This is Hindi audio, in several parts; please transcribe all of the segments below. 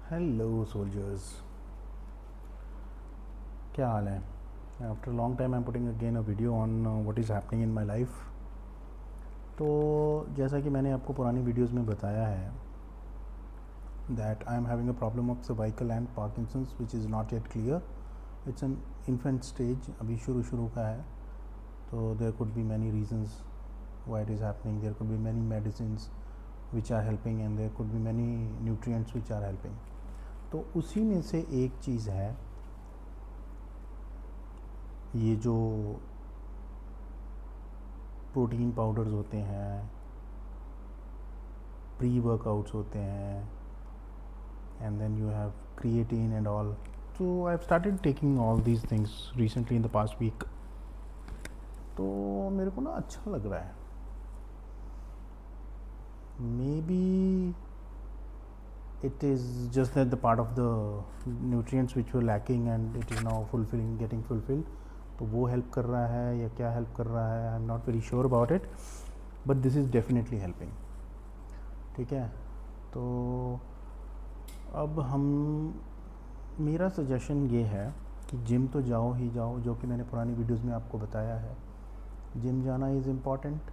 हेलो सोल्जर्स, क्या हाल है? After long time I am putting again a video on what is happening in my life. तो जैसा कि मैंने आपको पुरानी वीडियोस में बताया है that I am having a problem of cervical and Parkinson's which is not yet clear. It's an infant stage, अभी शुरू का है। तो there could be many reasons why it is happening. There could be many medicines which are helping and there could be many nutrients which are helping. तो उसी में से एक चीज़ है ये जो प्रोटीन पाउडर्स होते हैं, प्री वर्कआउट्स होते हैं, and then you have creatine and all. So I've started taking all these things recently in the past week. तो मेरे को ना अच्छा लग रहा है। Maybe it is just that the part of the nutrients which were lacking and it is now getting fulfilled. तो वो हेल्प कर रहा है या क्या हेल्प कर रहा है, I am not very sure about it, but this is definitely helping. ठीक है, तो अब मेरा सजेशन ये है कि जिम तो जाओ ही जाओ, जो कि मैंने पुरानी वीडियोस में आपको बताया है। जिम जाना इज़ इम्पॉर्टेंट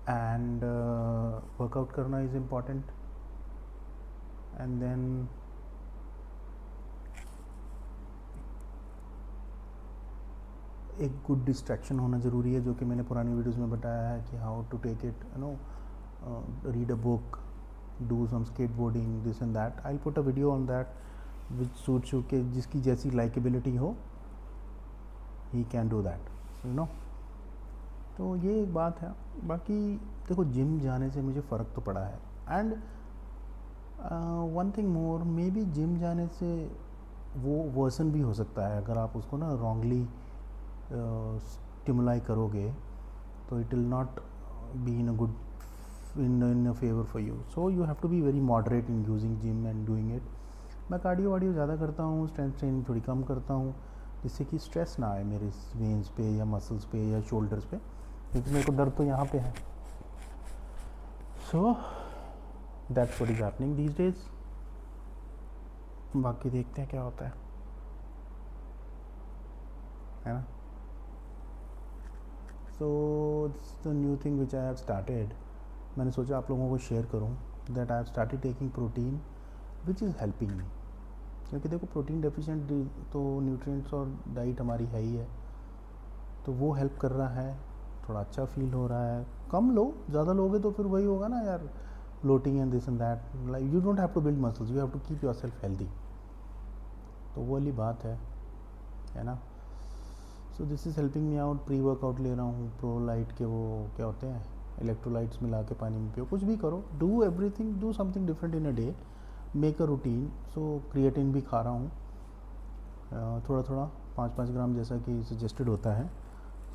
एंड वर्कआउट करना इज़ इम्पॉर्टेंट, एंड देन एक गुड डिस्ट्रैक्शन होना ज़रूरी है, जो कि मैंने पुरानी वीडियोस में बताया है कि how to take it, you know, read a book, do some skateboarding, this and that. I put a video on that which suits you, के जिसकी जैसी लाइकेबिलिटी हो he can do that, you know. तो ये एक बात है। बाकी देखो, जिम जाने से मुझे फ़र्क तो पड़ा है। And one thing more, may be gym जाने से वो वर्सन भी हो सकता है अगर आप उसको ना रॉन्गली स्टिमुलाई करोगे, तो it will not be in a good in a favour for you. So you have to be very moderate in using gym and doing it. मैं कार्डियो वार्डियो ज़्यादा करता हूँ, स्ट्रेंथ ट्रेनिंग थोड़ी कम करता हूँ, जिससे कि स्ट्रेस ना आए मेरे वेन्स पे या मसल्स पे या शोल्डर्स पे, क्योंकि मेरे को दर्द तो यहाँ पे है। So that's what is happening these days. बाकी देखते हैं क्या होता है ना। So it's the new thing which I have started. मैंने सोचा आप लोगों को शेयर करूं that I have started taking protein which is helping मी। क्योंकि देखो, प्रोटीन डेफिशिएंट तो न्यूट्रिएंट्स और डाइट हमारी है ही है, तो वो हेल्प कर रहा है। थोड़ा अच्छा फील हो रहा है। कम लो, ज़्यादा लोगे तो फिर वही होगा ना यार, bloating and this and that. Like you don't have to build muscles, you have to keep yourself healthy. तो वो वाली बात है ना। So this is helping me out. Pre workout ले रहा हूँ, प्रो लाइट के वो क्या होते हैं, इलेक्ट्रोलाइट्स मिला के पानी में पियो, कुछ भी करो, do everything, do something different in a day, make a routine. So creatine भी खा रहा हूँ थोड़ा थोड़ा, 5-5 ग्राम जैसा कि सजेस्टेड होता है।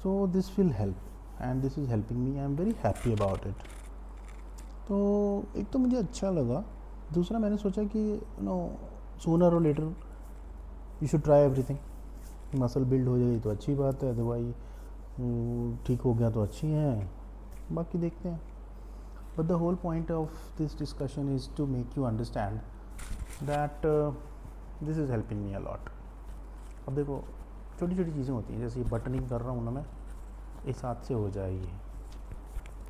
So this will help and this is helping me, I am very happy about it. तो एक तो मुझे अच्छा लगा, दूसरा मैंने सोचा कि यू नो, सूनर और later you should try everything. Muscle build हो जाएगी तो अच्छी बात है, अदरवाइज ठीक हो गया तो अच्छी है, बाकी देखते हैं। But the whole point of this discussion is to make you understand that this is helping me a lot. अब देखो, छोटी छोटी चीज़ें होती हैं, जैसे ये बटनिंग कर रहा हूँ ना मैं, इस हाथ से हो जाएगी,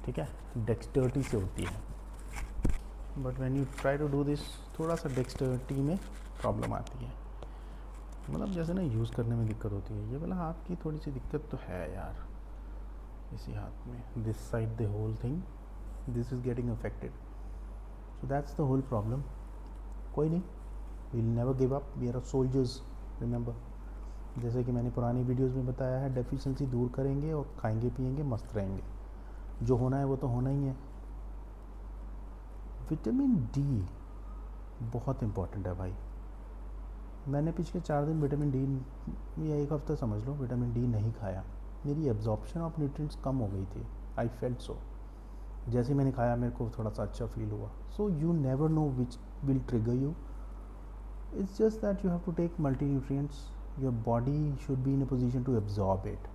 ठीक है, डेक्सटर्टी से होती है। But when you try to do this, थोड़ा सा डेक्सटर्टी में प्रॉब्लम आती है, मतलब जैसे ना यूज़ करने में दिक्कत होती है। ये वाला हाथ की थोड़ी सी दिक्कत तो है यार, इसी हाथ में, this side the whole thing, this is getting affected. So that's the whole problem. कोई नहीं, we will never give up, we are soldiers, remember. जैसे कि मैंने पुरानी वीडियोस में बताया है, डेफिशिएंसी दूर करेंगे और खाएंगे पिएंगे, मस्त रहेंगे। जो होना है वो तो होना ही है। विटामिन डी बहुत इम्पॉर्टेंट है भाई। मैंने पिछले 4 दिन विटामिन डी, या एक हफ्ता समझ लो, विटामिन डी नहीं खाया। मेरी एब्जॉर्प्शन ऑफ न्यूट्रिएंट्स कम हो गई थी, आई फेल्ट सो। जैसे ही मैंने खाया मेरे को थोड़ा सा अच्छा फील हुआ। So you never know which will trigger you, it's just that you have to take multi nutrients, your body should be in a position to absorb it.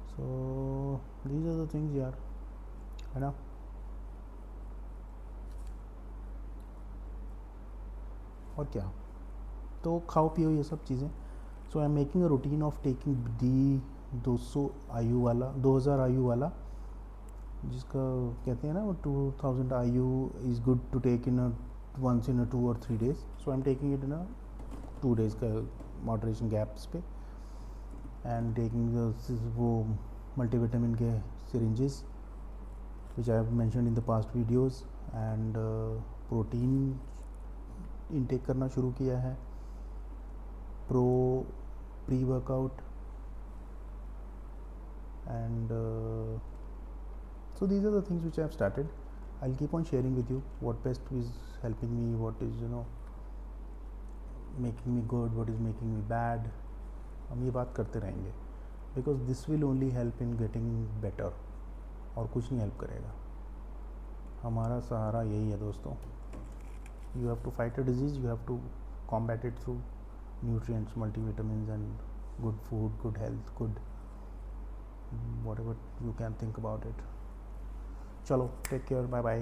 So these are the things यार, है ना। और क्या, तो खाओ पियो ये सब चीज़ें. So I am making a routine of taking D 200 IU वाला, 2000 आयु वाला, जिसका कहते हैं ना वो 2000 IU is good to take in a once in a 2 और 3 days. So I am taking it in a 2 days का मॉडरेशन गैप्स पे, एंड टेकिंग वो मल्टीविटामिन के syringes which I have mentioned in the past videos, and protein intake करना शुरू किया है, pre workout, and so these are the things which I have started. I'll keep on sharing with you what best is helping me, what is making me good, what is making me bad. हम ये बात करते रहेंगे, because this will only help in getting better, और कुछ नहीं हेल्प करेगा. हमारा सहारा यही है दोस्तों. You have to fight a disease, you have to combat it through nutrients, multivitamins and good food, good health, good whatever you can think about it. चलो, टेक केयर, बाय बाय.